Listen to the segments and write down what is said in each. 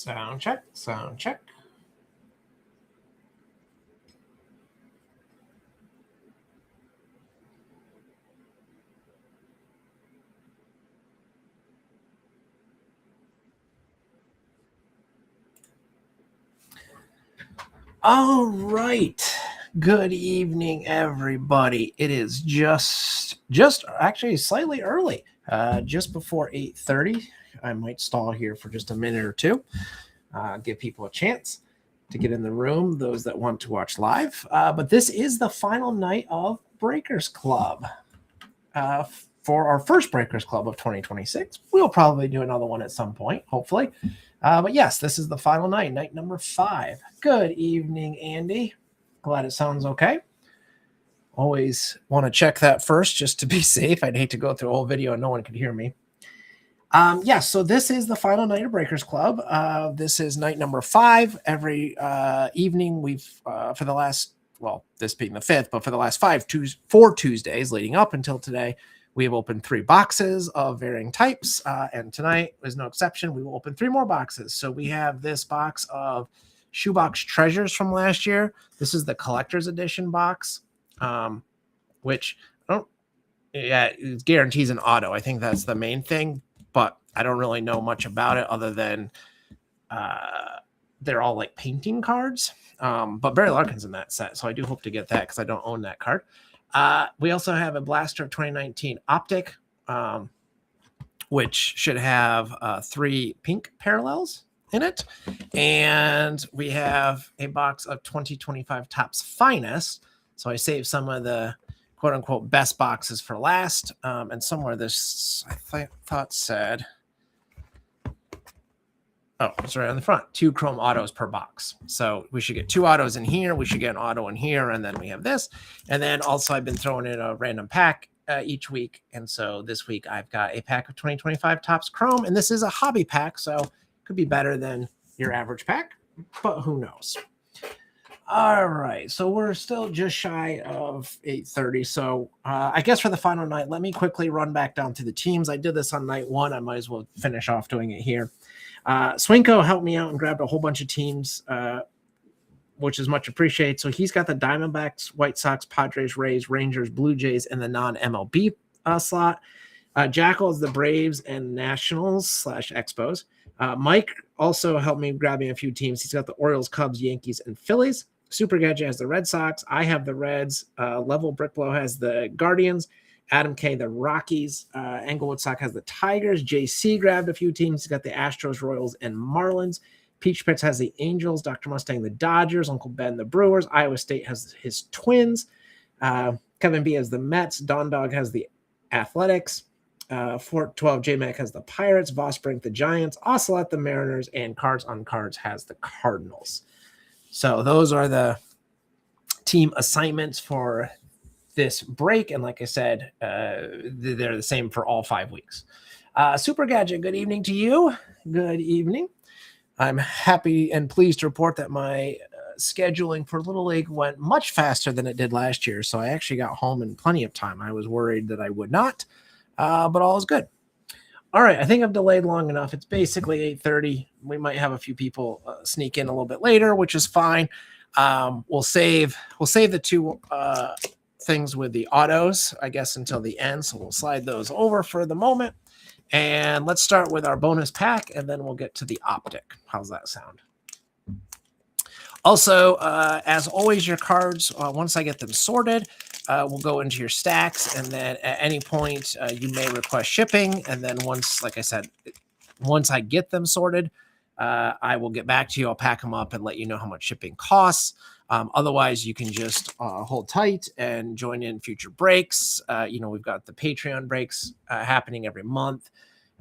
Sound check, sound check. All right. Good evening, everybody. It is just actually slightly early, just before 8:30. I might stall here for just a minute or two, give people a chance to get in the room, those that want to watch live. But this is the final night of Breakers Club. For our first Breakers Club of 2026. We'll probably do another one at some point, hopefully. But yes, this is the final night, night number 5. Good evening, Andy. Glad it sounds okay. Always want to check that first just to be safe. I'd hate to go through a whole video and no one could hear me. Yes, so this is the final night of Breakers Club. This is night number 5. Every evening we've, for the last, well, this being the 5th, but for the last 4 Tuesdays leading up until today, we have opened 3 boxes of varying types, and tonight is no exception. We will open 3 more boxes. So we have this box of Shoebox Treasures from last year. This is the collector's edition box, which it guarantees an auto. I think that's the main thing, but I don't really know much about it other than they're all like painting cards. But Barry Larkin's in that set, so I do hope to get that because I don't own that card. We also have a Blaster 2019 Optic, which should have 3 pink parallels in it. And we have a box of 2025 Topps Finest. So I saved some of the quote-unquote best boxes for last. And somewhere this, I thought said... Oh, it's right on the front. 2 chrome autos per box. So we should get 2 autos in here. We should get an auto in here. And then we have this. And then also I've been throwing in a random pack each week. And so this week I've got a pack of 2025 Topps Chrome. And this is a hobby pack. So it could be better than your average pack. But who knows? All right. So we're still just shy of 8:30. So I guess for the final night, let me quickly run back down to the teams. I did this on night 1. I might as well finish off doing it here. Swinko helped me out and grabbed a whole bunch of teams, which is much appreciated. So he's got the Diamondbacks, White Sox, Padres, Rays, Rangers, Blue Jays, and the non-MLB slot. Jackal is the Braves and Nationals / Expos. Mike also helped me grabbing a few teams. He's got the Orioles, Cubs, Yankees, and Phillies. Super Gadget has the Red Sox. I have the Reds. Level Brickblow has the Guardians. Adam K, the Rockies. Englewood Sock has the Tigers. JC grabbed a few teams. He's got the Astros, Royals, and Marlins. Peach Pits has the Angels. Dr. Mustang, the Dodgers. Uncle Ben, the Brewers. Iowa State has his Twins. Kevin B has the Mets. Don Dog has the Athletics. Fort 12 J-Mac has the Pirates. Vosbrink, the Giants. Ocelot, the Mariners. And Cards on Cards has the Cardinals. So those are the team assignments for this break, and like I said, they're the same for all 5 weeks. Super Gadget, good evening to you. Good evening. I'm happy and pleased to report that my scheduling for Little League went much faster than it did last year, so I actually got home in plenty of time. I was worried that I would not, but all is good. All right, I think I've delayed long enough. It's basically 8:30. We might have a few people sneak in a little bit later, which is fine. We'll save the 2 things with the autos, I guess, until the end. So we'll slide those over for the moment. And let's start with our bonus pack, and then we'll get to the Optic. How's that sound? Also, as always, your cards, once I get them sorted, will go into your stacks. And then at any point, you may request shipping. And then once, like I said, once I get them sorted, I will get back to you. I'll pack them up and let you know how much shipping costs. Otherwise, you can just hold tight and join in future breaks. We've got the Patreon breaks happening every month,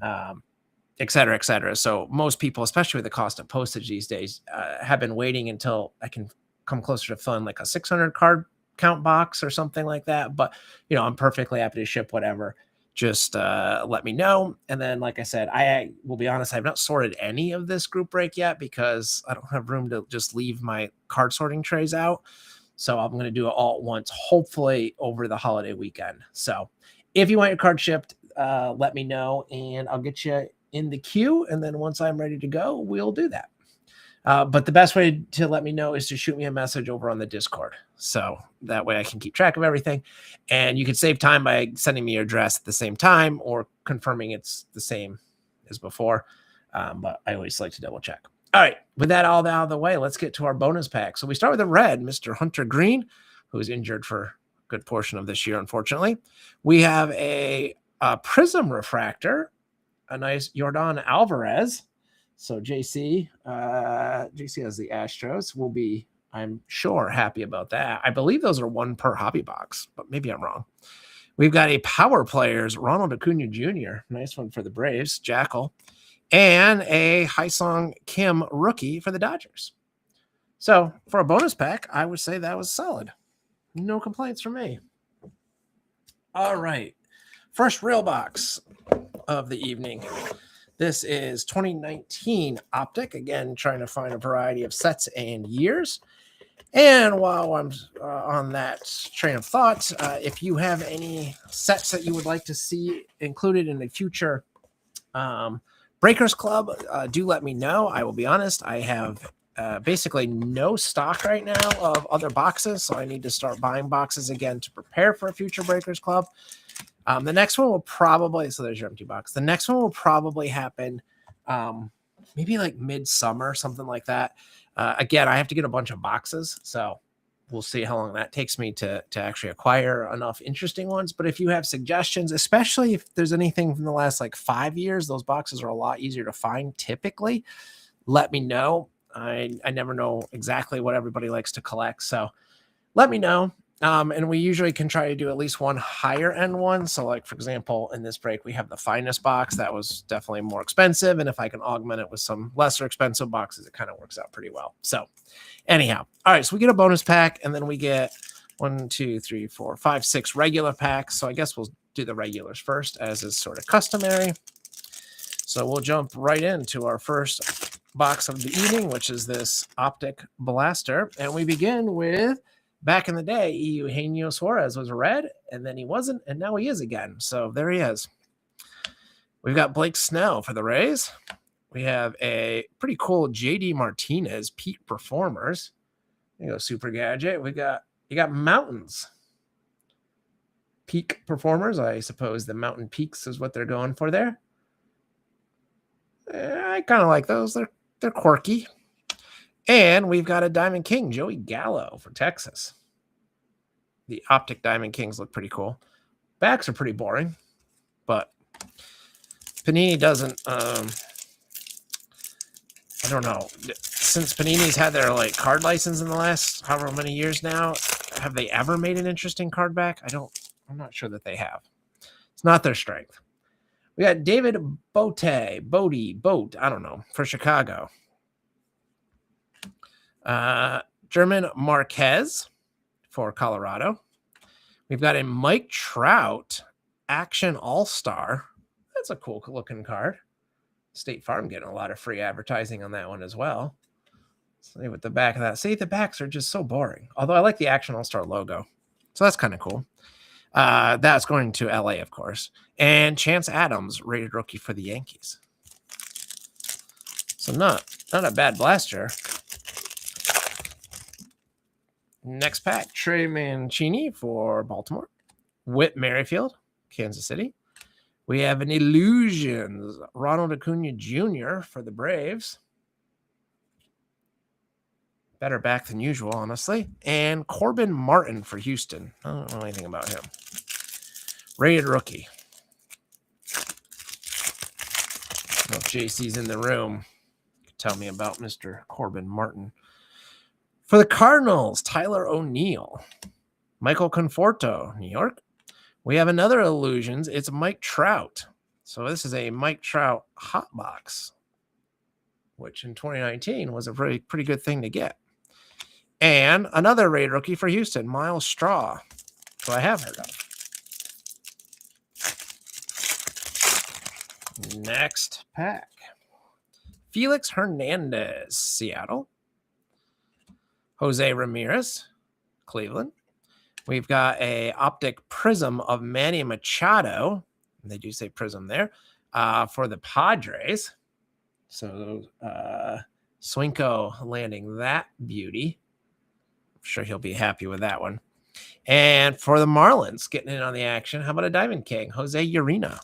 et cetera, et cetera. So most people, especially with the cost of postage these days, have been waiting until I can come closer to filling like a 600 card count box or something like that. But, I'm perfectly happy to ship whatever. Just let me know. And then, like I said, I will be honest, I have not sorted any of this group break yet because I don't have room to just leave my card sorting trays out. So I'm going to do it all at once, hopefully over the holiday weekend. So if you want your card shipped, let me know and I'll get you in the queue. And then once I'm ready to go, we'll do that. But the best way to let me know is to shoot me a message over on the Discord. So that way I can keep track of everything. And you can save time by sending me your address at the same time or confirming it's the same as before. But I always like to double check. All right. With that all out of the way, let's get to our bonus pack. So we start with the red, Mr. Hunter Green, who is injured for a good portion of this year, unfortunately. We have a Prism Refractor, a nice Jordan Alvarez. So JC has the Astros. Will be, I'm sure, happy about that. I believe those are one per hobby box, but maybe I'm wrong. We've got a Power Players, Ronald Acuna Jr., nice one for the Braves, Jackal, and a Hyesung Kim rookie for the Dodgers. So for a bonus pack, I would say that was solid. No complaints from me. All right. First real box of the evening. This is 2019 Optic. Again, trying to find a variety of sets and years. And while I'm on that train of thought, if you have any sets that you would like to see included in a future Breakers Club, do let me know. I will be honest, I have basically no stock right now of other boxes, so I need to start buying boxes again to prepare for a future Breakers Club. The next one will probably, so there's your empty box. The next one will probably happen maybe like midsummer, something like that. Again, I have to get a bunch of boxes, so we'll see how long that takes me to actually acquire enough interesting ones. But if you have suggestions, especially if there's anything from the last like 5 years, those boxes are a lot easier to find typically. Let me know. I never know exactly what everybody likes to collect, so let me know. And we usually can try to do at least one higher end one. So like, for example, in this break, we have the Finest box. That was definitely more expensive. And if I can augment it with some lesser expensive boxes, it kind of works out pretty well. So anyhow, all right, so we get a bonus pack and then we get 1, 2, 3, 4, 5, 6 regular packs. So I guess we'll do the regulars first, as is sort of customary. So we'll jump right into our first box of the evening, which is this Optic Blaster. And we begin with, back in the day, Eugenio Suarez was red, and then he wasn't, and now he is again. So there he is. We've got Blake Snell for the Rays. We have a pretty cool JD Martinez, Peak Performers. There you go, Super Gadget. You got Mountains. Peak Performers. I suppose the Mountain Peaks is what they're going for there. I kind of like those. They're quirky. And we've got a Diamond King, Joey Gallo for Texas. The Optic Diamond Kings look pretty cool. Backs are pretty boring, but Panini doesn't, I don't know. Since Panini's had their like card license in the last however many years now, have they ever made an interesting card back? I'm not sure that they have. It's not their strength. We got David Bote, I don't know, for Chicago. German Marquez for Colorado. We've got a Mike Trout Action All-Star. That's a cool looking card. State Farm getting a lot of free advertising on that one as well. See what the back of that. See, the backs are just so boring. Although I like the Action All-Star logo. So that's kind of cool. That's going to LA, of course. And Chance Adams, rated rookie for the Yankees. So not a bad blaster. Next pack, Trey Mancini for Baltimore. Whit Merrifield, Kansas City. We have an Illusions, Ronald Acuna Jr. for the Braves. Better back than usual, honestly. And Corbin Martin for Houston. I don't know anything about him. Rated rookie. I don't know if JC's in the room. Tell me about Mr. Corbin Martin. For the Cardinals, Tyler O'Neill. Michael Conforto, New York. We have another Illusions. It's Mike Trout. So this is a Mike Trout hot box, which in 2019 was a pretty good thing to get. And another raid rookie for Houston, Miles Straw, who I have heard of. Next pack. Felix Hernandez, Seattle. Jose Ramirez, Cleveland. We've got a Optic Prism of Manny Machado. They do say Prism there. For the Padres. So Swinko landing that beauty. I'm sure he'll be happy with that one. And for the Marlins, getting in on the action, how about a Diamond King, Jose Urena?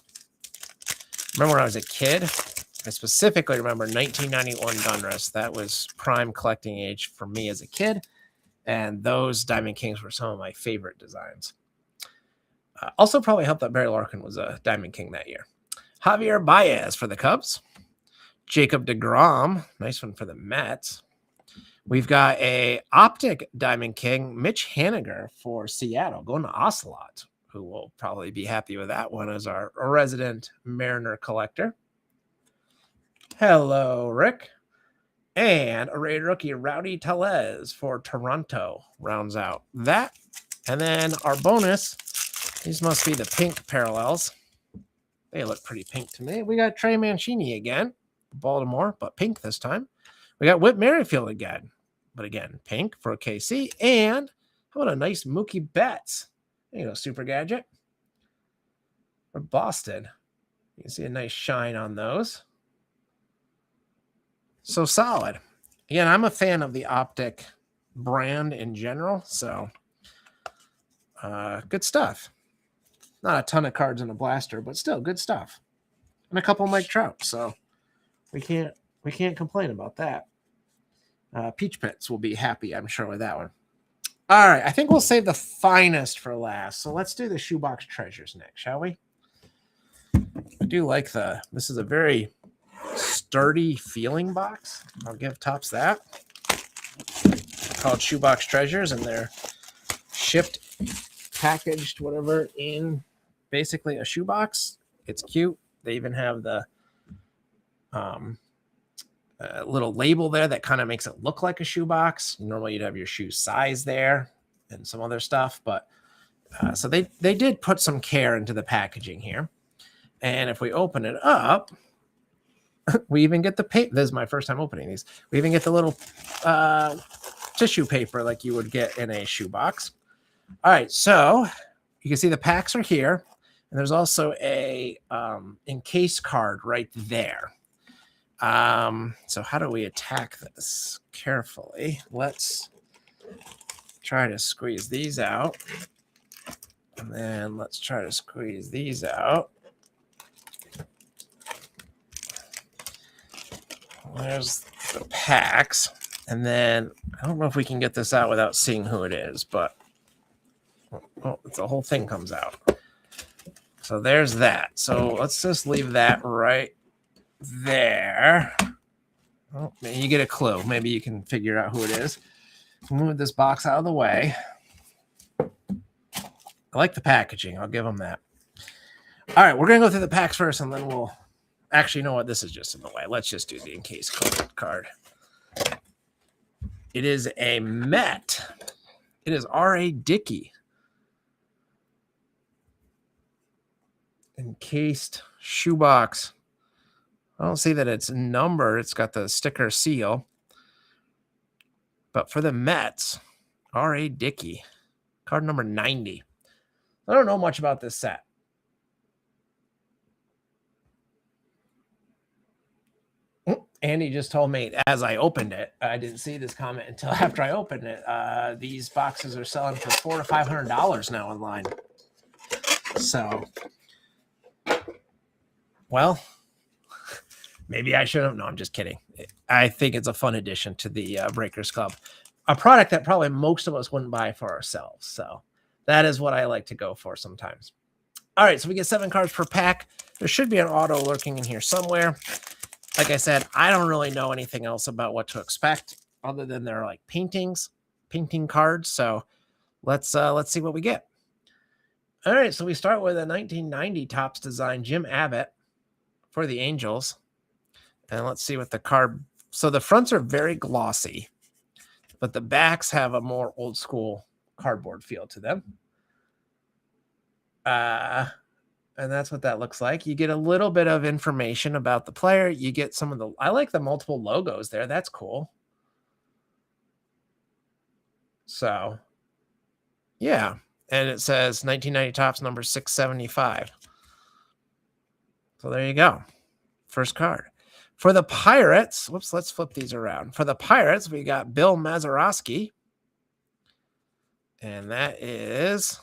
Remember when I was a kid? I specifically remember 1991 Donruss. That was prime collecting age for me as a kid. And those Diamond Kings were some of my favorite designs. Also probably helped that Barry Larkin was a Diamond King that year. Javier Baez for the Cubs. Jacob deGrom, nice one for the Mets. We've got a Optic Diamond King, Mitch Haniger for Seattle, going to Ocelot, who will probably be happy with that one as our resident Mariner collector. Hello, Rick. And a Rated rookie, Rowdy Tellez for Toronto, rounds out that. And then our bonus, these must be the pink parallels. They look pretty pink to me. We got Trey Mancini again, Baltimore, but pink this time. We got Whit Merrifield again, but again, pink for KC. And how about a nice Mookie Betts? There you go, Super Gadget. For Boston. You can see a nice shine on those. So solid. Again, I'm a fan of the Optic brand in general, so good stuff. Not a ton of cards in a blaster, but still good stuff. And a couple Mike Trout, so we can't complain about that. Peach Pits will be happy, I'm sure, with that one. All right, I think we'll save the finest for last. So let's do the Shoebox Treasures next, shall we? I do like this is a very sturdy feeling box. I'll give Topps that. They're called Shoebox Treasures, and they're shipped, packaged, whatever, in basically a shoebox. It's cute. They even have the little label there that kind of makes it look like a shoebox. Normally you'd have your shoe size there and some other stuff, but so they did put some care into the packaging here. And if we open it up, we even get the paper. This is my first time opening these. We even get the little tissue paper like you would get in a shoebox. All right, so you can see the packs are here, and there's also a encased card right there. So how do we attack this carefully? Let's try to squeeze these out, and then let's try to squeeze these out. There's the packs, and then I don't know if we can get this out without seeing who it is, but the whole thing comes out. So there's that. So let's just leave that right there. Oh, maybe you get a clue. Maybe you can figure out who it is. Move this box out of the way. I like the packaging. I'll give them that. All right, we're going to go through the packs first, and then we'll actually, you know what? This is just in the way. Let's just do the encased card. It is a Met. It is R.A. Dickey. Encased shoebox. I don't see that it's numbered. It's got the sticker seal. But for the Mets, R.A. Dickey. Card number 90. I don't know much about this set. Andy just told me as I opened it, I didn't see this comment until after I opened it. These boxes are selling for $400 to $500 now online. So, well, maybe I should have. No, I'm just kidding. I think it's a fun addition to the Breakers Club, a product that probably most of us wouldn't buy for ourselves. So that is what I like to go for sometimes. All right, so we get 7 cards per pack. There should be an auto lurking in here somewhere. Like I said, I don't really know anything else about what to expect other than they're like painting cards. So let's see what we get. All right, so we start with a 1990 Topps design, Jim Abbott for the Angels. And let's see what the card. So the fronts are very glossy, but the backs have a more old school cardboard feel to them. And that's what that looks like. You get a little bit of information about the player. You get some of the, I like the multiple logos there. That's cool. So, yeah. And it says 1990 Topps number 675. So there you go. First card. For the Pirates, whoops, let's flip these around. For the Pirates, we got Bill Mazeroski. And that is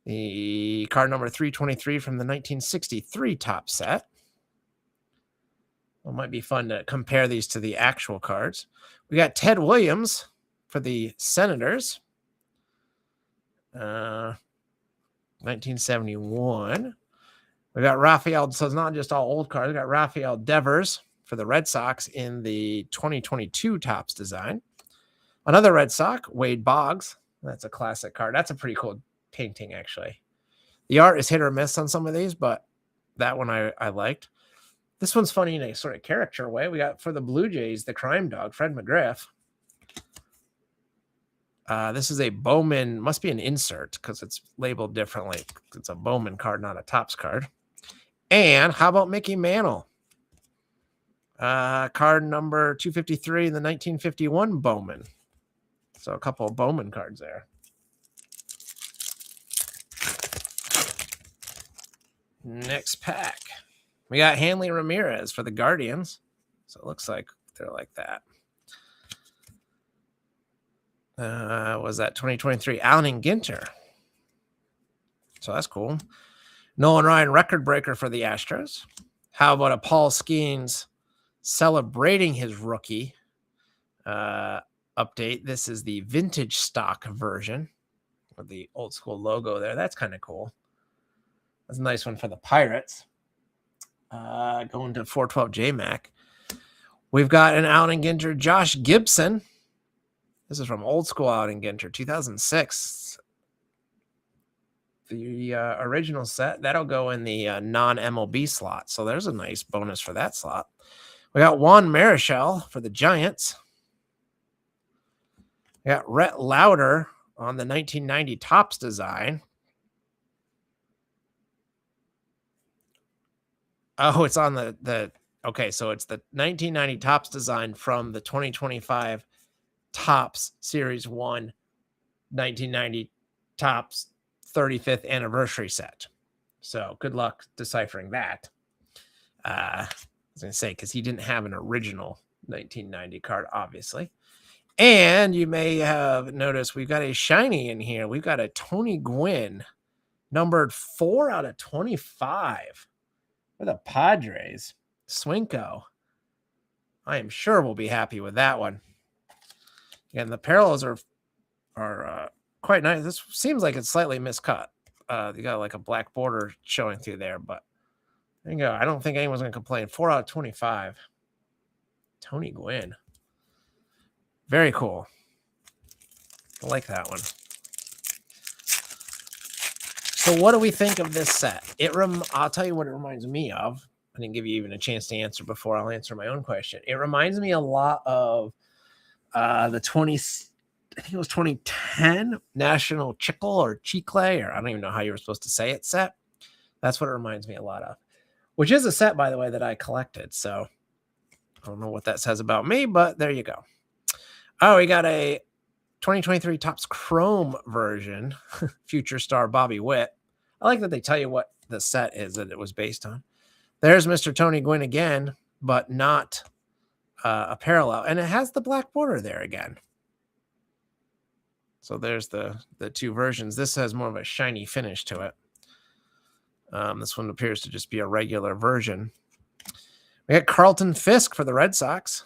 the card number 323 from the 1963 top set. It might be fun to compare these to the actual cards. We got Ted Williams for the Senators. 1971. We got Rafael, so it's not just all old cards. We got Rafael Devers for the Red Sox in the 2022 Topps design. Another Red Sox, Wade Boggs. That's a classic card. That's a pretty cool painting, actually. The art is hit or miss on some of these, but that one I liked. This one's funny in a sort of character way. We got for the Blue Jays, the crime dog, Fred McGriff. This is a Bowman, must be an insert because it's labeled differently. It's a Bowman card, not a Topps card. And how about Mickey Mantle? Card number 253 in the 1951 Bowman. So a couple of Bowman cards there. Next pack. We got Hanley Ramirez for the Guardians. So it looks like they're like that. Was that 2023 Allen Ginter? So that's cool. Nolan Ryan record breaker for the Astros. How about a Paul Skeens celebrating his rookie update? This is the vintage stock version with the old school logo there. That's kind of cool. That's a nice one for the Pirates. Going to 412 J-Mac. We've got an Allen Ginter Josh Gibson. This is from old school Allen Ginter, 2006. The original set, that'll go in the non-MLB slot. So there's a nice bonus for that slot. We got Juan Marichal for the Giants. We got Rhett Lauder on the 1990 Topps design. Oh, it's on the okay, so it's the 1990 Topps design from the 2025 Topps Series 1 1990 Topps 35th anniversary set. So good luck deciphering that. I was going to say, because he didn't have an original 1990 card, obviously. And you may have noticed we've got a shiny in here. We've got a Tony Gwynn, numbered 4 out of 25 for the Padres. Swinko. I am sure we'll be happy with that one. Again, the parallels are quite nice. This seems like it's slightly miscut. You got like a black border showing through there, but there you go. I don't think anyone's going to complain. 4 out of 25. Tony Gwynn. Very cool. I like that one. So what do we think of this set? I'll tell you what it reminds me of. I didn't give you even a chance to answer before. I'll answer my own question. It reminds me a lot of the 2010 National Chicle or Chicle, or I don't even know how you were supposed to say it set. That's what it reminds me a lot of, which is a set, by the way, that I collected. So I don't know what that says about me, but there you go. Oh, we got a 2023 Topps Chrome version, future star Bobby Witt. I like that they tell you what the set is that it was based on. There's Mr. Tony Gwynn again, but not a parallel. And it has the black border there again. So there's the two versions. This has more of a shiny finish to it. This one appears to just be a regular version. We got Carlton Fisk for the Red Sox.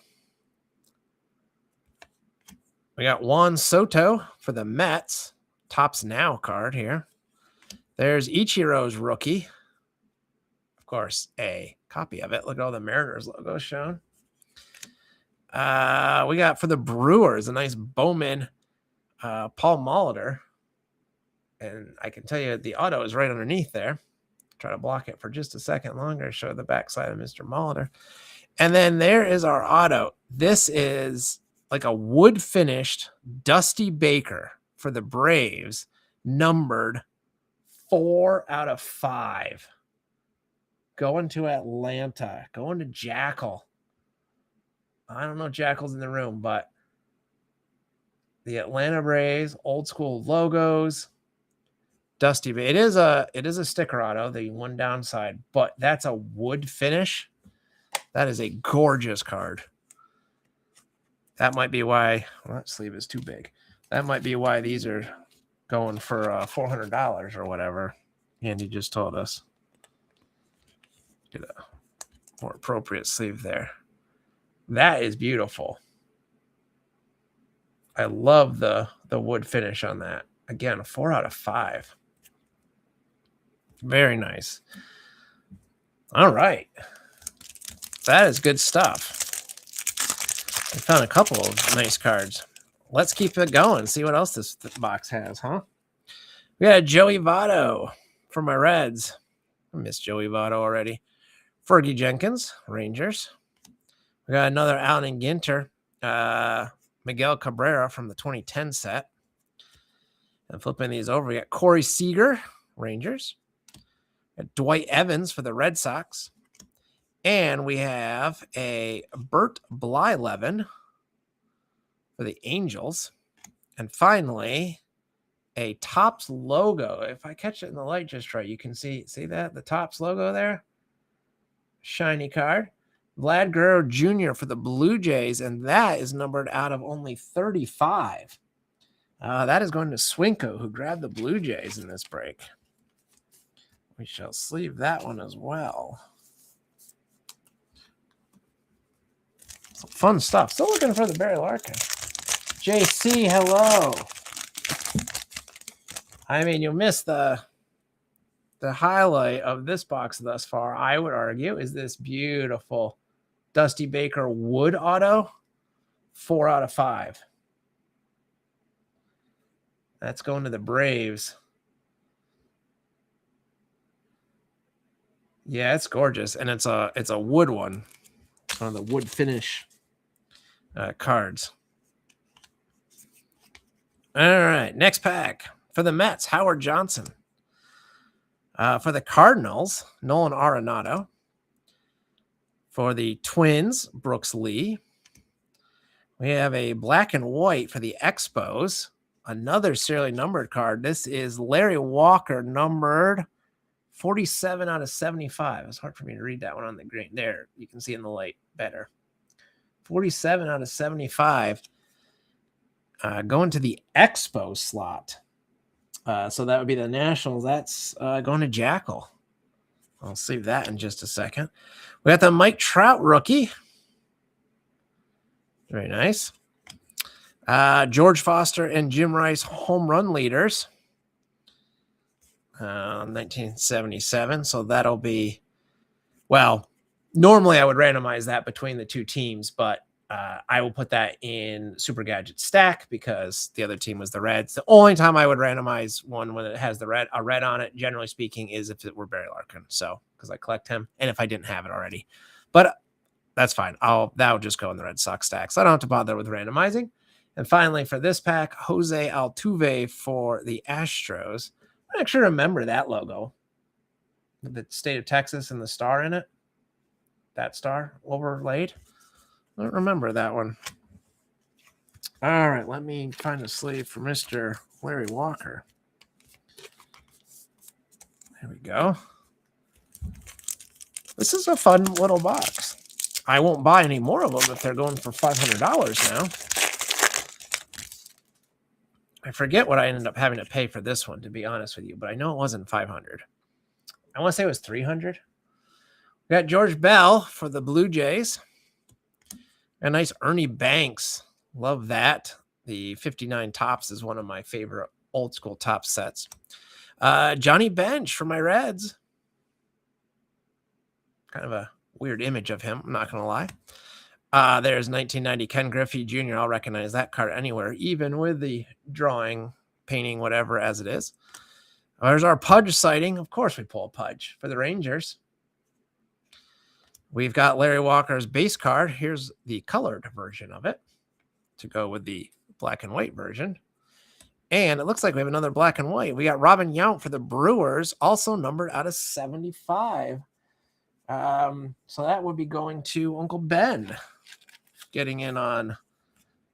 We got Juan Soto for the Mets. Topps Now card here. There's Ichiro's rookie. Of course, a copy of it. Look at all the Mariners logos shown. We got for the Brewers a nice Bowman Paul Molitor. And I can tell you the auto is right underneath there. Try to block it for just a second longer. Show the backside of Mr. Molitor. And then there is our auto. This is like a wood finished Dusty Baker for the Braves, numbered 4 out of 5. Going to Atlanta, going to Jackal. I don't know if Jackal's in the room, but the Atlanta Braves, old school logos, Dusty. It is a sticker auto, the one downside, but that's a wood finish. That is a gorgeous card. That might be why, well, that sleeve is too big. That might be why these are going for $400 or whatever. Andy just told us. Get a more appropriate sleeve there. That is beautiful. I love the wood finish on that. Again, a 4 out of 5. Very nice. All right. That is good stuff. I found a couple of nice cards. Let's keep it going. See what else this box has, huh? We got Joey Votto for my Reds. I miss Joey Votto already. Fergie Jenkins, Rangers. We got another Allen Ginter. Miguel Cabrera from the 2010 set. And flipping these over, we got Corey Seager, Rangers. We got Dwight Evans for the Red Sox. And we have a Bert Blyleven for the Angels. And finally, a Topps logo. If I catch it in the light just right, you can see that? The Topps logo there? Shiny card. Vlad Guerrero Jr. for the Blue Jays, and that is numbered out of only 35. That is going to Swinko, who grabbed the Blue Jays in this break. We shall sleeve that one as well. Some fun stuff. Still looking for the Barry Larkin. JC, hello. I mean, you'll miss the highlight of this box thus far, I would argue, is this beautiful Dusty Baker wood auto. 4 out of 5. That's going to the Braves. Yeah, it's gorgeous, and it's a wood one. It's one of the wood finish cards. All right, next pack for the Mets, Howard Johnson. For the Cardinals, Nolan Arenado. For the Twins, Brooks Lee. We have a black and white for the Expos. Another serially numbered card. This is Larry Walker, numbered 47 out of 75. It's hard for me to read that one on the green. There, you can see in the light better. 47 out of 75. Going to the Expo slot. So that would be the Nationals. That's going to Jackal. I'll save that in just a second. We got the Mike Trout rookie. Very nice. George Foster and Jim Rice home run leaders. 1977. So that'll be, well, normally I would randomize that between the two teams, but I will put that in Super Gadget stack because the other team was the Reds. The only time I would randomize one when it has a red on it, generally speaking, is if it were Barry Larkin. So, because I collect him, and if I didn't have it already. But that's fine. That'll just go in the Red Sox stack. So I don't have to bother with randomizing. And finally, for this pack, Jose Altuve for the Astros. I actually remember that logo. The state of Texas and the star in it. That star overlaid. I don't remember that one. All right, let me find a sleeve for Mr. Larry Walker. There we go. This is a fun little box. I won't buy any more of them if they're going for $500 now. I forget what I ended up having to pay for this one, to be honest with you, but I know it wasn't $500. I want to say it was $300. We got George Bell for the Blue Jays. A nice Ernie Banks. Love that. The 59 Topps is one of my favorite old school Topps sets. Johnny Bench for my Reds. Kind of a weird image of him, I'm not going to lie. There's 1990 Ken Griffey Jr. I'll recognize that card anywhere, even with the drawing, painting, whatever as it is. There's our Pudge sighting. Of course we pull a Pudge for the Rangers. We've got Larry Walker's base card. Here's the colored version of it to go with the black and white version. And it looks like we have another black and white. We got Robin Yount for the Brewers, also numbered out of 75. So that would be going to Uncle Ben, getting in on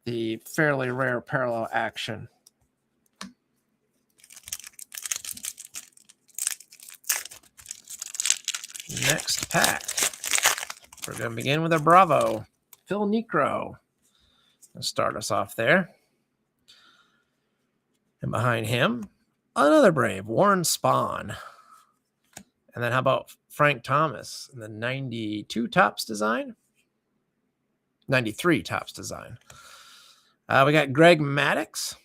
the fairly rare parallel action. Next pack We're going to begin with a Bravo. Phil Niekro. Let's start us off there. And behind him, another Brave, Warren Spahn. And then how about Frank Thomas in the 92 Topps design? 93 Topps design. We got Greg Maddux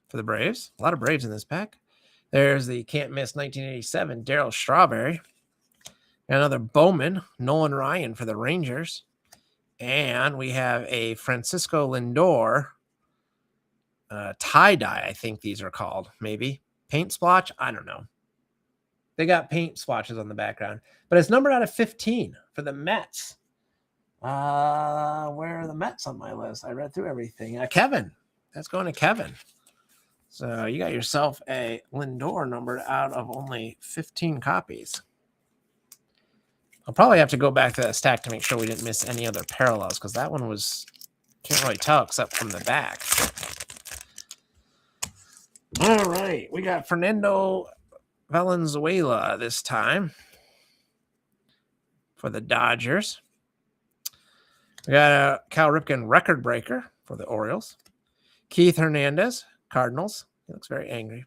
for the Braves. A lot of Braves in this pack. There's the can't miss 1987 Darryl Strawberry. Another Bowman, Nolan Ryan for the Rangers. And we have a Francisco Lindor tie-dye, I think these are called, maybe. Paint splotch? I don't know. They got paint splotches on the background. But it's numbered out of 15 for the Mets. Where are the Mets on my list? I read through everything. Kevin. That's going to Kevin. So you got yourself a Lindor numbered out of only 15 copies. I'll probably have to go back to that stack to make sure we didn't miss any other parallels, because that one was, can't really tell except from the back. All right, we got Fernando Valenzuela this time for the Dodgers. We got a Cal Ripken record breaker for the Orioles. Keith Hernandez, Cardinals. He looks very angry.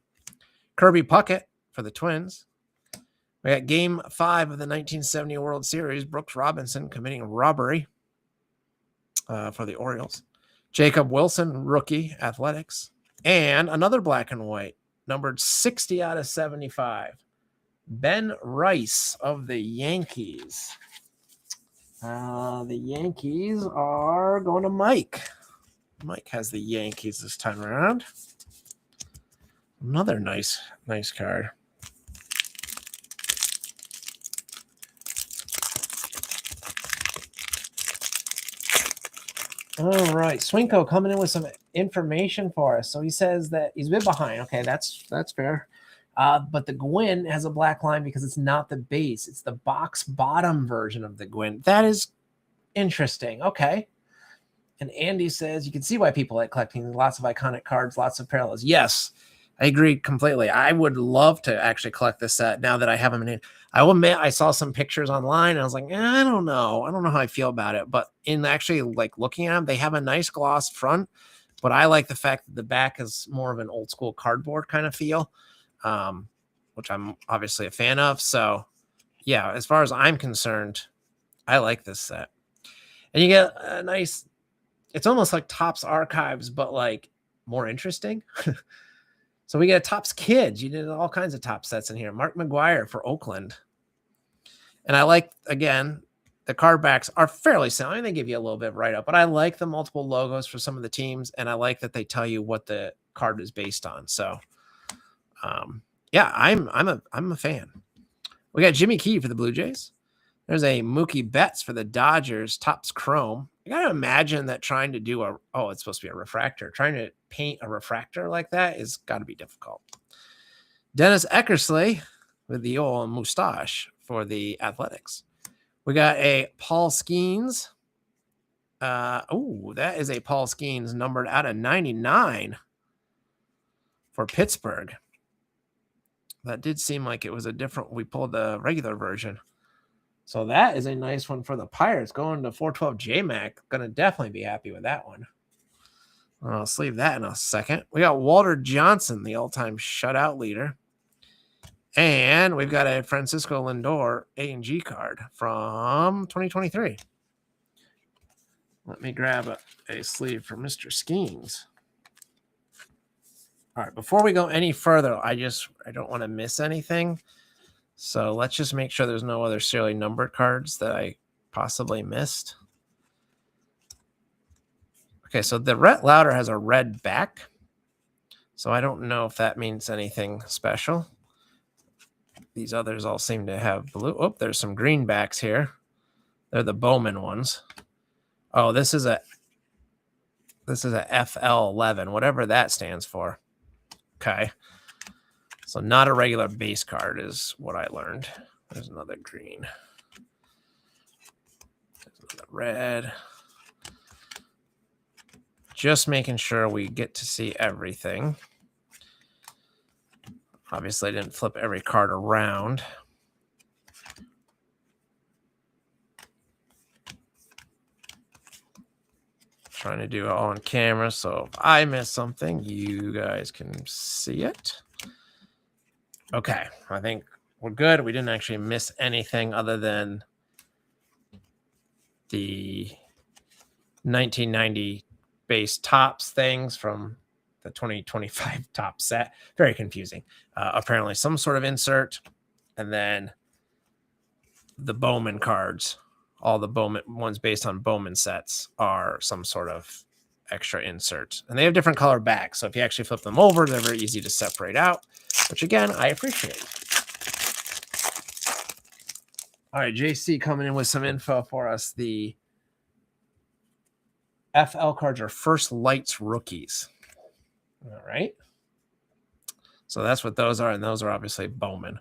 Kirby Puckett for the Twins. We got Game 5 of the 1970 World Series. Brooks Robinson committing robbery for the Orioles. Jacob Wilson, rookie, Athletics. And another black and white, numbered 60 out of 75. Ben Rice of the Yankees. The Yankees are going to Mike. Mike has the Yankees this time around. Another nice card. All right, Swinko coming in with some information for us. So he says that he's a bit behind. Okay, that's fair. But the Gwyn has a black line because it's not the base. It's the box bottom version of the Gwyn. That is interesting. Okay. And Andy says you can see why people like collecting lots of iconic cards, lots of parallels. Yes, I agree completely. I would love to actually collect this set now that I have them in. I will admit I saw some pictures online and I was like, I don't know. I don't know how I feel about it. But in actually like looking at them, they have a nice gloss front. But I like the fact that the back is more of an old school cardboard kind of feel, which I'm obviously a fan of. So yeah, as far as I'm concerned, I like this set. And you get a nice, it's almost like Topps Archives, but like more interesting. So we get Topps Kids. You did all kinds of Topps sets in here. Mark McGwire for Oakland. And I like, again, the card backs are fairly similar. I mean, they give you a little bit of write-up, but I like the multiple logos for some of the teams, and I like that they tell you what the card is based on. So, yeah, I'm a fan. We got Jimmy Key for the Blue Jays. There's a Mookie Betts for the Dodgers, Topps Chrome. I got to imagine that trying to do it's supposed to be a refractor. Trying to paint a refractor like that is got to be difficult. Dennis Eckersley with the old mustache for the Athletics. We got a Paul Skeens. That is a Paul Skeens numbered out of 99 for Pittsburgh. That did seem like it was a different. We pulled the regular version. So that is a nice one for the Pirates going to 412 J-Mac. Going to definitely be happy with that one. I'll sleeve that in a second. We got Walter Johnson, the all-time shutout leader. And we've got a Francisco Lindor A&G card from 2023. Let me grab a sleeve for Mr. Skeens. All right, before we go any further, I don't want to miss anything. So let's just make sure there's no other serially numbered cards that I possibly missed. Okay, so the Rhett Lauder has a red back. So I don't know if that means anything special. These others all seem to have blue. Oh, there's some green backs here. They're the Bowman ones. Oh, this is a FL11, whatever that stands for. Okay. So not a regular base card is what I learned. There's another green. There's another red. Just making sure we get to see everything. Obviously, I didn't flip every card around. trying to do it all on camera, so if I miss something, you guys can see it. Okay, I think we're good. We didn't actually miss anything other than the 1990 base tops things from the 2025 top set. Very confusing. Apparently some sort of insert, and then the Bowman cards, all the Bowman ones based on Bowman sets are some sort of extra insert, and they have different color backs. So if you actually flip them over, they're very easy to separate out, which again, I appreciate. All right, JC coming in with some info for us. The FL cards are First Lights rookies. All right. So that's what those are, and those are obviously Bowman.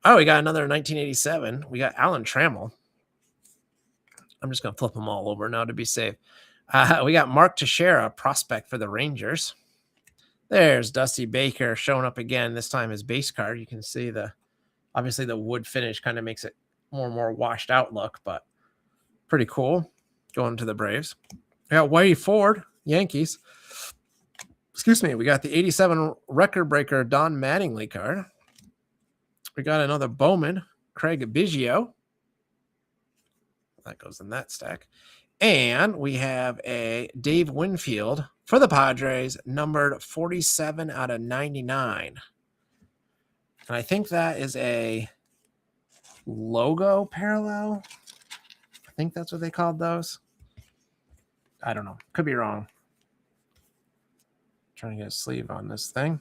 Oh, we got another 1987. We got Alan Trammell. I'm just going to flip them all over now to be safe. We got Mark Teixeira, prospect for the Rangers. There's Dusty Baker showing up again, this time as base card. You can see obviously the wood finish kind of makes it more and more washed out look, but pretty cool going to the Braves. We got Whitey Ford, Yankees. Excuse me. We got the 87 record breaker Don Mattingly card. We got another Bowman, Craig Biggio. That goes in that stack. And we have a Dave Winfield for the Padres, numbered 47 out of 99. And I think that is a logo parallel. I think that's what they called those. I don't know. Could be wrong. Trying to get a sleeve on this thing.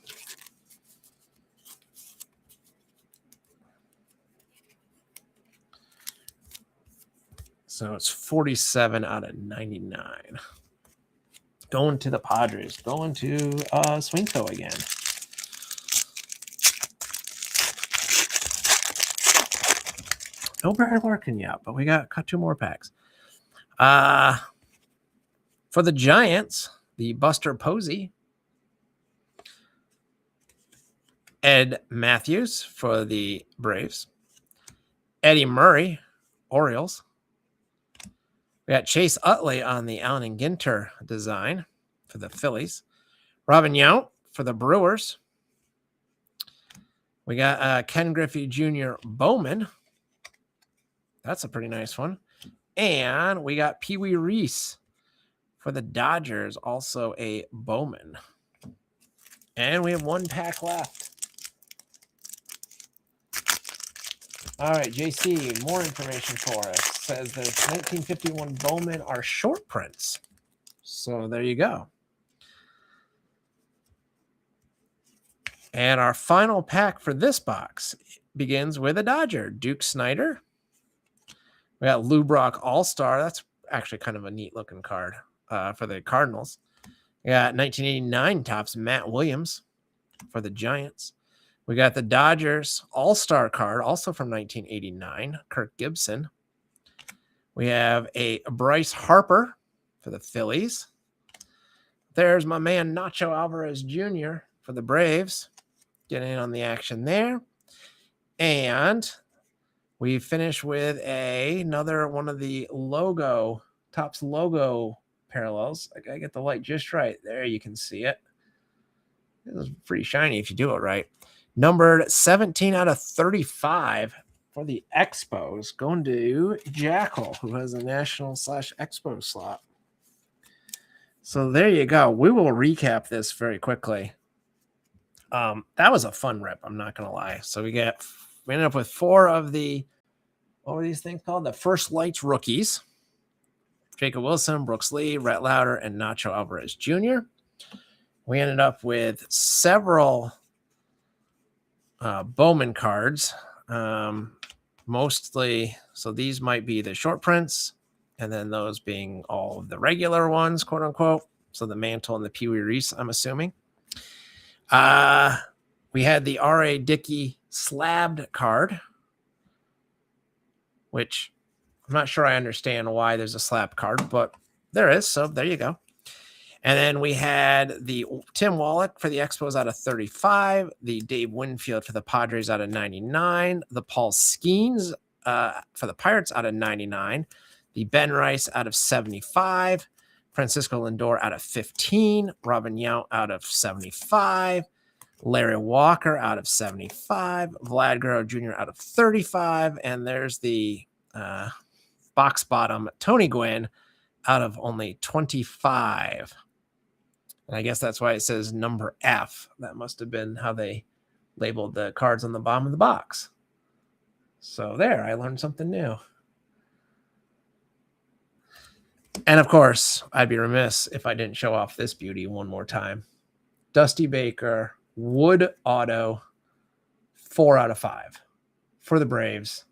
So it's 47 out of 99. Going to the Padres. Going to Swingco again. No Brad working yet, but we got 2 more packs. For the Giants, the Buster Posey. Ed Matthews for the Braves. Eddie Murray, Orioles. We got Chase Utley on the Allen and Ginter design for the Phillies. Robin Yount for the Brewers. We got Ken Griffey Jr. Bowman. That's a pretty nice one. And we got Pee Wee Reese for the Dodgers, also a Bowman. And we have 1 pack left. All right, JC, more information for us. Says the 1951 Bowman are short prints. So there you go. And our final pack for this box begins with a Dodger, Duke Snider. We got Lou Brock All-Star. That's actually kind of a neat looking card for the Cardinals. We got 1989 tops Matt Williams for the Giants. We got the Dodgers All-Star card, also from 1989, Kirk Gibson. We have a Bryce Harper for the Phillies. There's my man Nacho Alvarez Jr. for the Braves. Getting in on the action there. And we finish with another one of the Topps logo parallels. I gotta get the light just right. There you can see it. It was pretty shiny if you do it right. Numbered 17 out of 35 for the Expos, going to Jackal, who has a National/Expo slot. So there you go. We will recap this very quickly. That was a fun rip, I'm not going to lie. So we ended up with 4 of the, what were these things called? The First Lights rookies. Jacob Wilson, Brooks Lee, Rhett Lauder, and Nacho Alvarez Jr. We ended up with several Bowman cards, mostly. So these might be the short prints, and then those being all of the regular ones, quote unquote. So the Mantle and the Pee Wee Reese, I'm assuming. We had the R.A. Dickey slabbed card, which I'm not sure I understand why there's a slab card, but there is. So there you go. And then we had the Tim Wallach for the Expos out of 35, the Dave Winfield for the Padres out of 99, the Paul Skeens for the Pirates out of 99, the Ben Rice out of 75, Francisco Lindor out of 15. Robin Yount out of 75. Larry Walker out of 75. Vlad Guerrero Jr. out of 35. And there's the box bottom Tony Gwynn out of only 25. And I guess that's why it says number F. That must have been how they labeled the cards on the bottom of the box. So there, I learned something new. And of course, I'd be remiss if I didn't show off this beauty one more time. Dusty Baker, wood auto, 4 out of 5 for the Braves.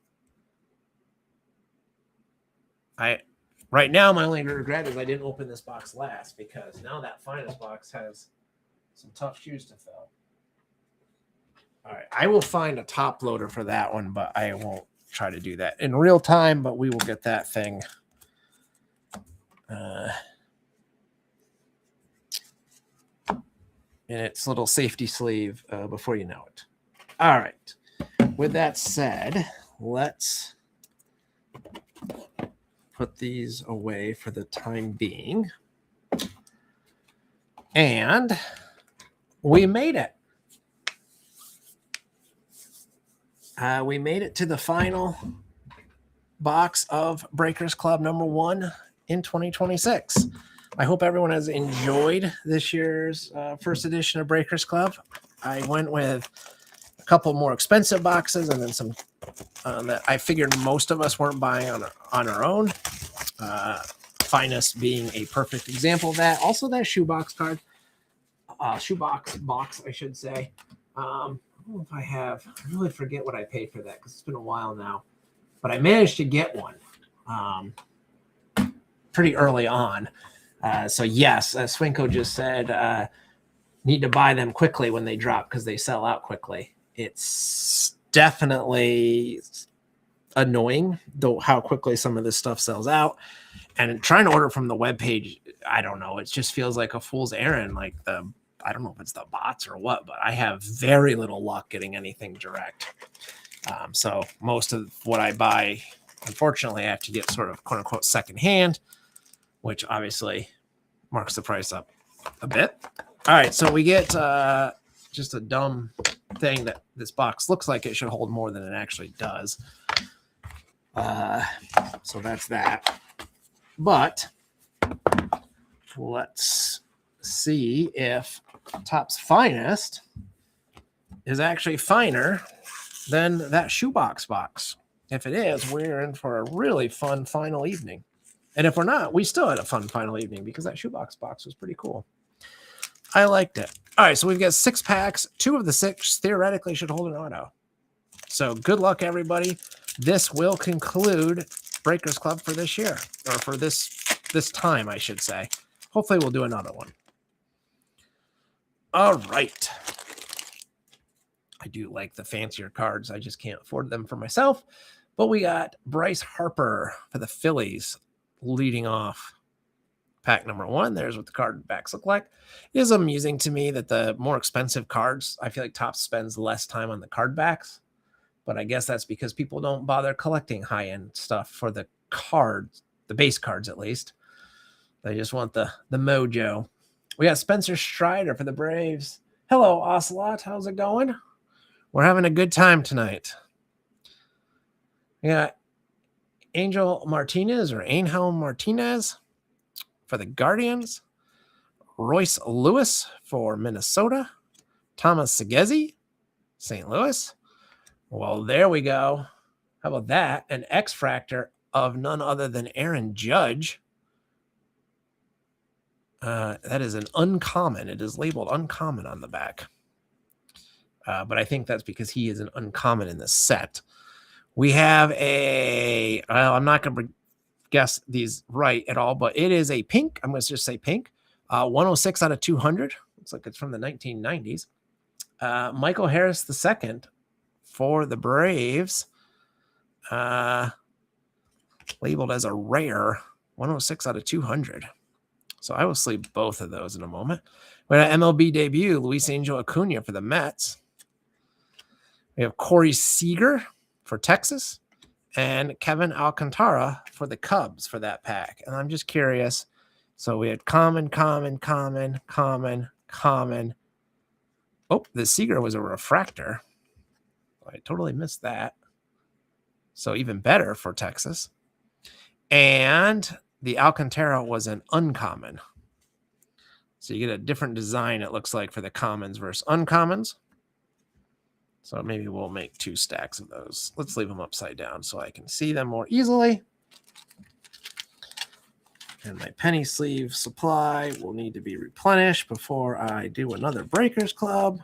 Right now, my only regret is I didn't open this box last, because now that finest box has some tough shoes to fill. All right, I will find a top loader for that one, but I won't try to do that in real time, but we will get that thing in its little safety sleeve before you know it. All right. With that said, let's put these away for the time being. And we made it. We made it to the final box of Breakers Club number 1 in 2026. I hope everyone has enjoyed this year's first edition of Breakers Club. I went with a couple more expensive boxes and then some that I figured most of us weren't buying on our own. Finest being a perfect example of that. Also, that shoebox card, shoebox box, I should say. I don't know if I have. I really forget what I paid for that because it's been a while now. But I managed to get one pretty early on. So yes, as Swinko just said, need to buy them quickly when they drop because they sell out quickly. It's definitely annoying though how quickly some of this stuff sells out. And trying to order from the webpage, I don't know. It just feels like a fool's errand. Like I don't know if it's the bots or what, but I have very little luck getting anything direct. So most of what I buy, unfortunately, I have to get sort of quote unquote secondhand, which obviously marks the price up a bit. All right, so we get just a dumb thing that this box looks like it should hold more than it actually does. So that's that. But let's see if Topps Finest is actually finer than that shoebox box. If it is, we're in for a really fun final evening. And if we're not, we still had a fun final evening because that shoebox box was pretty cool. I liked it. All right, so we've got 6 packs. 2 of the 6 theoretically should hold an auto. So good luck, everybody. This will conclude Breakers Club for this year, or for this time, I should say. Hopefully we'll do another one. All right. I do like the fancier cards. I just can't afford them for myself. But we got Bryce Harper for the Phillies leading off pack number 1. There's what the card backs look like. It is amusing to me that the more expensive cards, I feel like Topps spends less time on the card backs. But I guess that's because people don't bother collecting high-end stuff for the cards, the base cards at least. They just want the mojo. We got Spencer Strider for the Braves. Hello, Ocelot. How's it going? We're having a good time tonight. We got Angel Martinez for the Guardians. Royce Lewis for Minnesota. Thomas Segezi, St. Louis. Well, there we go. How about that? An X-Fractor of none other than Aaron Judge. That is an uncommon. It is labeled uncommon on the back. But I think that's because he is an uncommon in this set. We have I'm not going to guess these right at all, but it is a pink. I'm going to just say pink. 106 out of 200. Looks like it's from the 1990s. Michael Harris II for the Braves. Labeled as a rare. 106 out of 200. So I will sleep both of those in a moment. We have MLB debut, Luis Angel Acuna for the Mets. We have Corey Seager for Texas and Kevin Alcantara for the Cubs for that pack. And I'm just curious, So we had common, common, common, common, common. Oh, the Seager was a refractor. I totally missed that. So even better for Texas. And the Alcantara was an uncommon. So you get a different design, it looks like, for the commons versus uncommons. So maybe we'll make 2 stacks of those. Let's leave them upside down so I can see them more easily. And my penny sleeve supply will need to be replenished before I do another Breakers Club.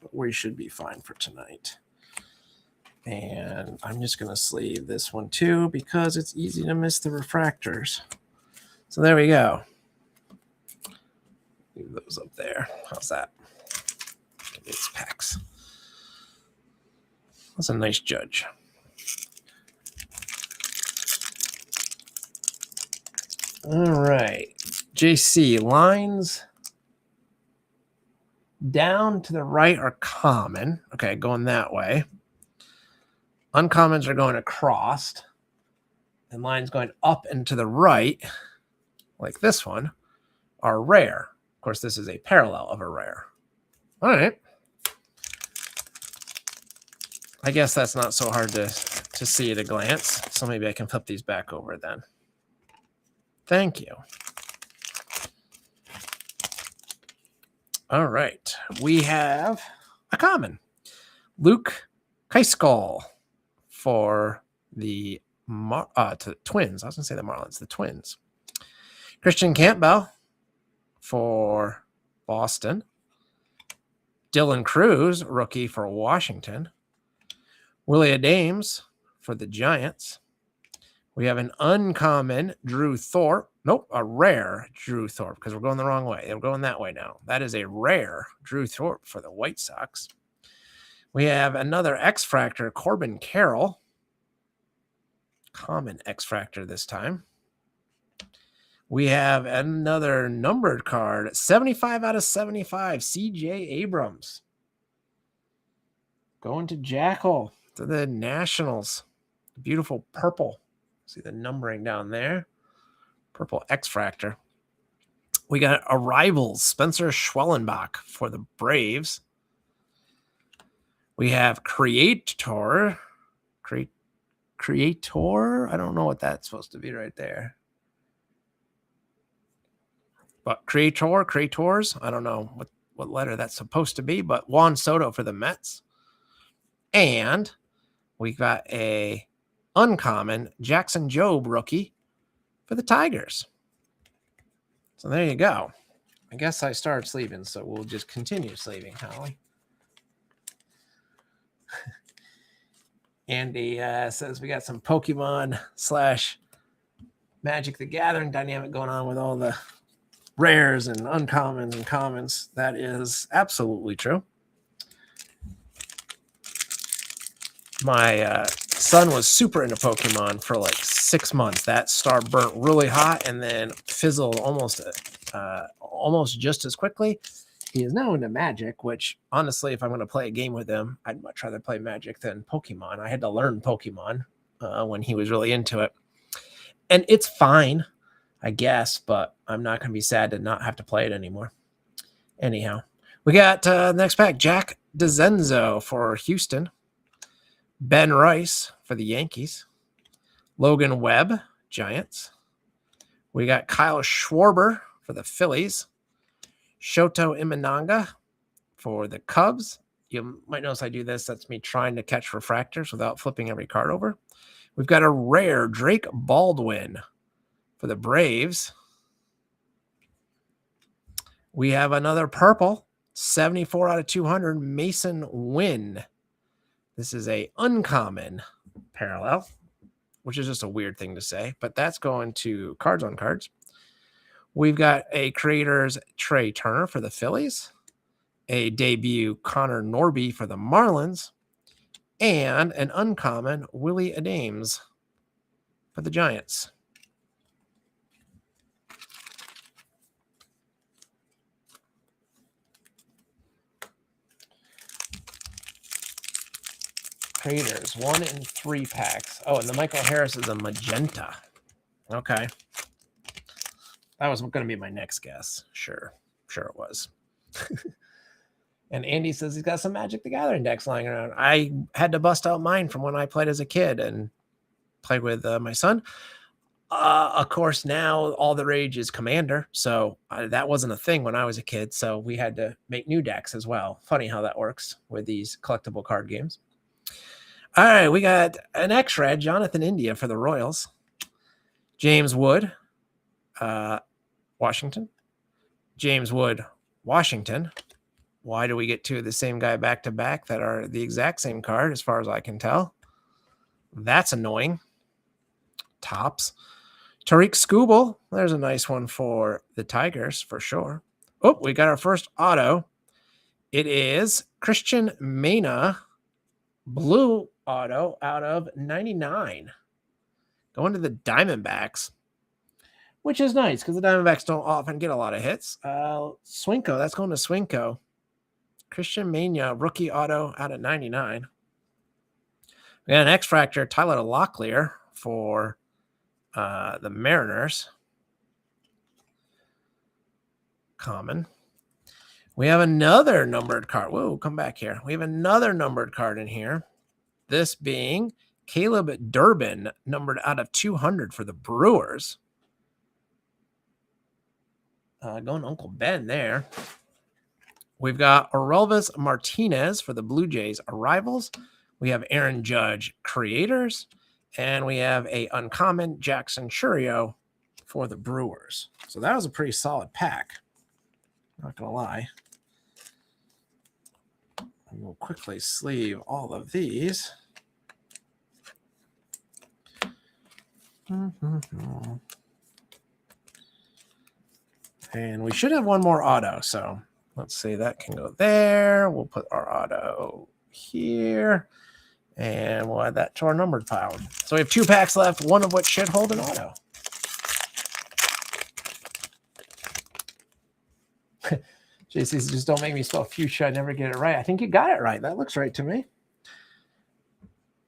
But we should be fine for tonight. And I'm just going to sleeve this one too because it's easy to miss the refractors. So there we go. Leave those up there. How's that? Give me these packs. That's a nice judge. All right. JC, lines down to the right are common. Okay, going that way. Uncommons are going across. And lines going up and to the right, like this one, are rare. Of course, this is a parallel of a rare. All right. I guess that's not so hard to see at a glance. So maybe I can flip these back over then. Thank you. All right. We have a common. Luke Keiskal for the Twins. I was going to say the Marlins, the Twins. Christian Campbell for Boston. Dylan Cruz, rookie for Washington. Willie Adames for the Giants. We have an uncommon Drew Thorpe. Nope, a rare Drew Thorpe because we're going the wrong way. We're going that way now. That is a rare Drew Thorpe for the White Sox. We have another X-Fractor, Corbin Carroll. Common X-Fractor this time. We have another numbered card, 75 out of 75, C.J. Abrams. Going to Jackal, to the Nationals. Beautiful purple. See the numbering down there. Purple X-Fractor. We got Arrivals, Spencer Schwellenbach for the Braves. We have Creator. Creator? I don't know what that's supposed to be right there. But Creators, I don't know what letter that's supposed to be, but Juan Soto for the Mets. And we got a uncommon Jackson Jobe rookie for the Tigers. So there you go. I guess I started sleeving, so we'll just continue sleeving, Holly. Andy says we got some Pokemon / Magic the Gathering dynamic going on with all the rares and uncommons and commons. That is absolutely true. My son was super into Pokemon for like 6 months. That star burnt really hot and then fizzled almost just as quickly. He is now into Magic, which honestly, if I'm going to play a game with him, I'd much rather play Magic than Pokemon. I had to learn Pokemon when he was really into it. And it's fine, I guess, but I'm not going to be sad to not have to play it anymore. Anyhow, we got next pack, Jack DeZenzo for Houston. Ben Rice for the Yankees. Logan Webb, Giants. We got Kyle Schwarber for the Phillies. Shoto Imanaga for the Cubs. You might notice I do this. That's me trying to catch refractors without flipping every card over. We've got a rare Drake Baldwin for the Braves. We have another purple, 74 out of 200, Mason Wynn. This is a uncommon parallel, which is just a weird thing to say, but that's going to Cards on Cards. We've got a Creators Trey Turner for the Phillies, a debut Connor Norby for the Marlins, and an uncommon Willie Adames for the Giants. Creators, 1 in 3 packs. Oh, and the Michael Harris is a magenta. Okay. That was going to be my next guess. Sure it was. And Andy says he's got some Magic the Gathering decks lying around. I had to bust out mine from when I played as a kid and played with my son. Of course, now all the rage is Commander. So that wasn't a thing when I was a kid. So we had to make new decks as well. Funny how that works with these collectible card games. All right, we got an X-Red, Jonathan India for the Royals. James Wood, Washington. James Wood, Washington. Why do we get two of the same guy back-to-back that are the exact same card, as far as I can tell? That's annoying. Tops. Tariq Skubal. There's a nice one for the Tigers, for sure. Oh, we got our first auto. It is Christian Mena, blue auto out of 99. Going to the Diamondbacks, which is nice because the Diamondbacks don't often get a lot of hits. Swinko, that's going to Swinko. Christian Mena, rookie auto out of 99. We got an X-Fractor, Tyler Locklear for the Mariners. Common. We have another numbered card. Whoa, come back here. We have another numbered card in here. This being Caleb Durbin, numbered out of 200 for the Brewers. Going Uncle Ben there. We've got Orelvis Martinez for the Blue Jays Arrivals. We have Aaron Judge Creators. And we have a uncommon Jackson Churio for the Brewers. So that was a pretty solid pack. Not going to lie. And we'll quickly sleeve all of these. And we should have one more auto. So let's see, that can go there. We'll put our auto here. And we'll add that to our numbered pile. So we have 2 packs left, one of which should hold an auto. JC says, just don't make me spell fuchsia. I never get it right. I think you got it right. That looks right to me.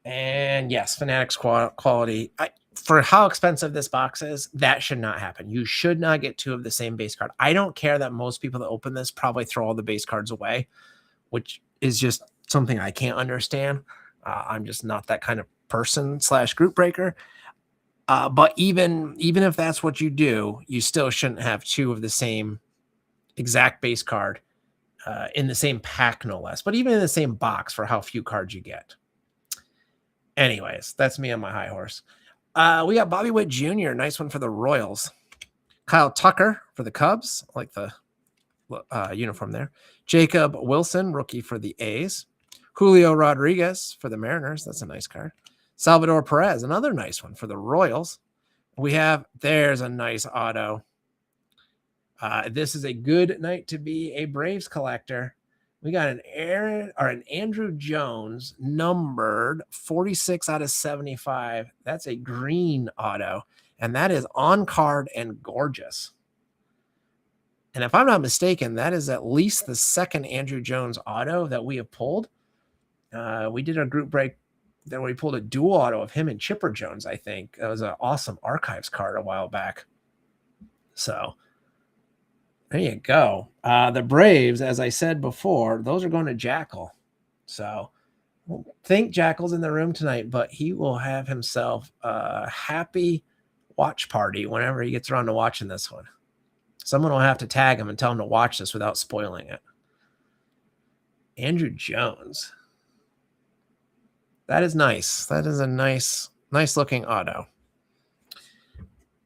And yes, Fanatics quality. For how expensive this box is, that should not happen. You should not get 2 of the same base card. I don't care that most people that open this probably throw all the base cards away, which is just something I can't understand. I'm just not that kind of person / group breaker. But even if that's what you do, you still shouldn't have 2 of the same exact base card in the same pack, no less, but even in the same box for how few cards you get. Anyways, that's me on my high horse. We got Bobby Witt Jr., nice one for the Royals. Kyle Tucker for the Cubs, I like the uniform there. Jacob Wilson, rookie for the A's. Julio Rodriguez for the Mariners. That's a nice card. Salvador Perez, another nice one for the Royals. There's a nice auto. This is a good night to be a Braves collector. We got an Andrew Jones, numbered 46 out of 75. That's a green auto, and that is on card and gorgeous. And if I'm not mistaken, that is at least the second Andrew Jones auto that we have pulled. We did a group break that we pulled a dual auto of him and Chipper Jones, I think. That was an awesome archives card a while back. So there you go. The Braves, as I said before, those are going to Jackal. So I don't think Jackal's in the room tonight, but he will have himself a happy watch party whenever he gets around to watching this one. Someone will have to tag him and tell him to watch this without spoiling it. Andrew Jones. That is nice. That is a nice looking auto.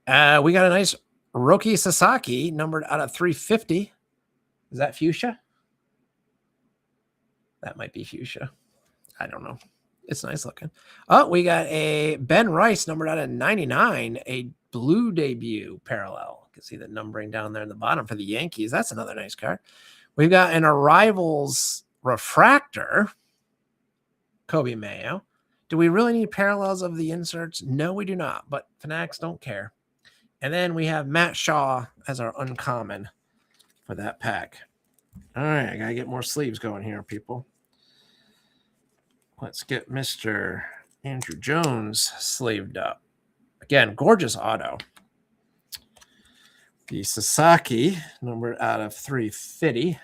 We got a nice Roki Sasaki, numbered out of 350. Is that fuchsia? That might be fuchsia. I don't know. It's nice looking. Oh, we got a Ben Rice, numbered out of 99, a blue debut parallel. You can see the numbering down there in the bottom for the Yankees. That's another nice card. We've got an Arrivals refractor, Kobe Mayo. Do we really need parallels of the inserts? No, we do not, but Fanatics don't care. And then we have Matt Shaw as our uncommon for that pack. All right, I got to get more sleeves going here, people. Let's get Mr. Andrew Jones sleeved up. Again, gorgeous auto. The Sasaki, numbered out of 350.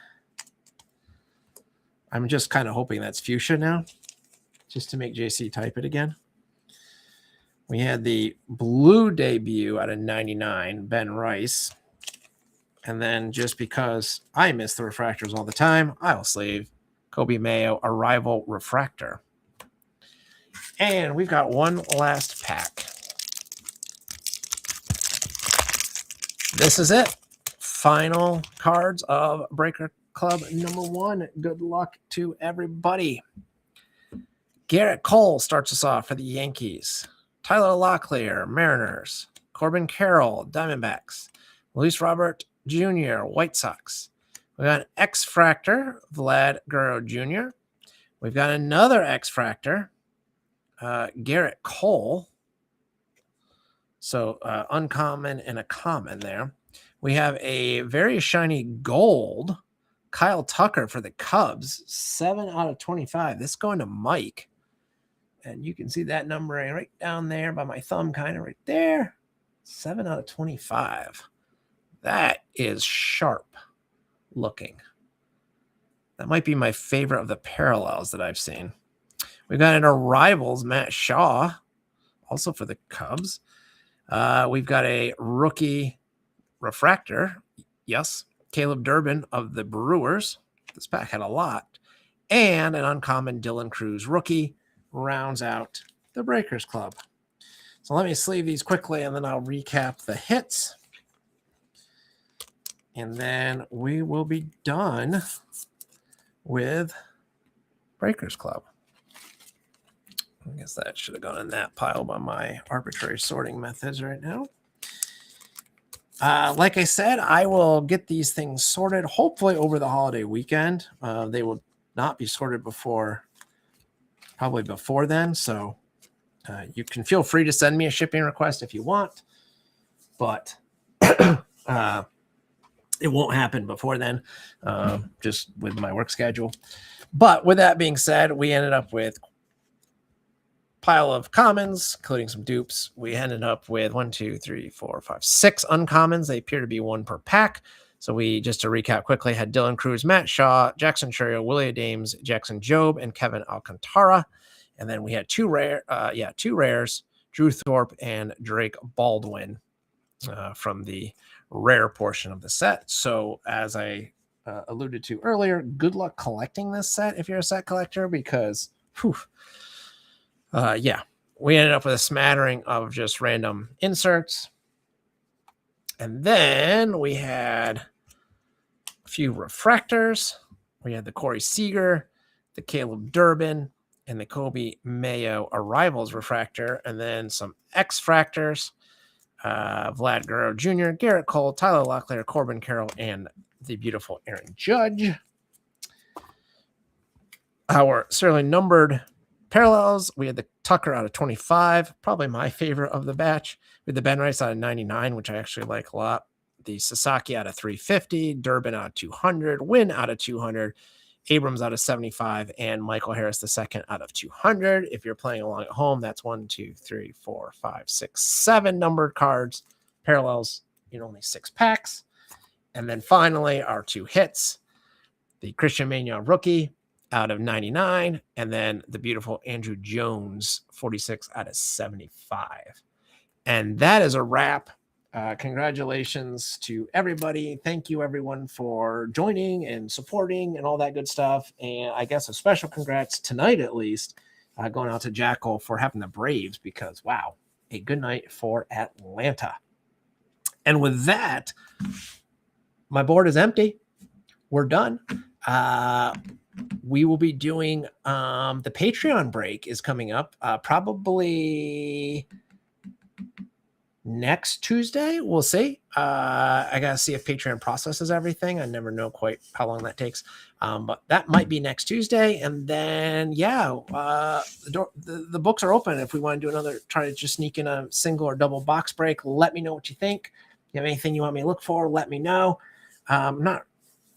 I'm just kind of hoping that's fuchsia now, just to make JC type it again. We had the blue debut out of 99, Ben Rice. And then just because I miss the refractors all the time, I'll save Kobe Mayo Arrival Refractor. And we've got one last pack. This is it. Final cards of Breaker Club number 1. Good luck to everybody. Garrett Cole starts us off for the Yankees. Tyler Locklear, Mariners. Corbin Carroll, Diamondbacks. Luis Robert Jr., White Sox. We got an X-Fractor, Vlad Guerrero Jr. We've got another X-Fractor, Garrett Cole. So uncommon and a common there. We have a very shiny gold, Kyle Tucker for the Cubs, 7 out of 25. This going to Mike. And you can see that number right down there by my thumb, kind of right there. 7 out of 25. That is sharp looking. That might be my favorite of the parallels that I've seen. We've got an Arrivals, Matt Shaw, also for the Cubs. We've got a rookie refractor. Yes, Caleb Durbin of the Brewers. This pack had a lot. And an uncommon Dylan Cruz rookie rounds out the Breakers Club. So let me sleeve these quickly, and then I'll recap the hits. And then we will be done with Breakers Club. I guess that should have gone in that pile by my arbitrary sorting methods right now. Like I said, I will get these things sorted hopefully over the holiday weekend. They will not be sorted probably before then. So you can feel free to send me a shipping request if you want, but it won't happen before then, just with my work schedule. But with that being said, we ended up with pile of commons, including some dupes. We ended up with 6 uncommons. They appear to be 1 per pack. So we, just to recap quickly, had Dylan Cruz, Matt Shaw, Jackson Chourio, Willie Adames, Jackson Jobe, and Kevin Alcantara. And then we had two rares, Drew Thorpe and Drake Baldwin from the rare portion of the set. So as I alluded to earlier, good luck collecting this set if you're a set collector, because we ended up with a smattering of just random inserts. And then we had a few refractors. We had the Corey Seager, the Caleb Durbin, and the Kobe Mayo Arrivals refractor, and then some X-fractors, Vlad Guerrero Jr., Garrett Cole, Tyler Locklear, Corbin Carroll, and the beautiful Aaron Judge. Our serially numbered parallels, we had the Tucker out of 25, probably my favorite of the batch. We had the Ben Rice out of 99, which I actually like a lot. The Sasaki out of 350, Durbin out of 200, Wynn out of 200, Abrams out of 75, and Michael Harris II out of 200. If you're playing along at home, that's 1, 2, 3, 4, 5, 6, 7 numbered cards, parallels in only 6 packs. And then finally, our 2 hits, the Christian Mania rookie out of 99, and then the beautiful Andrew Jones, 46 out of 75. And that is a wrap. Congratulations to everybody. Thank you, everyone, for joining and supporting and all that good stuff. And I guess a special congrats tonight, at least, going out to Jackal for having the Braves, because, wow, a good night for Atlanta. And with that, my board is empty. We're done. We will be doing the Patreon break is coming up probably next Tuesday. We'll see. I gotta see if Patreon processes everything. I never know quite how long that takes, but that might be next Tuesday. And then the books are open. If we want to do another, try to just sneak in a single or double box break, let me know what you think. If you have anything you want me to look for, let me know. I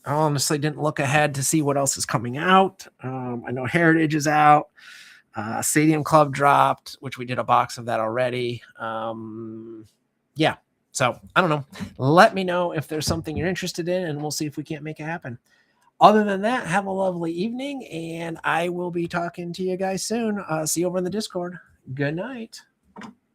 honestly didn't look ahead to see what else is coming out. I know Heritage is out. Stadium Club dropped, which we did a box of that already. So I don't know. Let me know if there's something you're interested in, and we'll see if we can't make it happen. Other than that, have a lovely evening, and I will be talking to you guys soon. See you over in the Discord. Good night.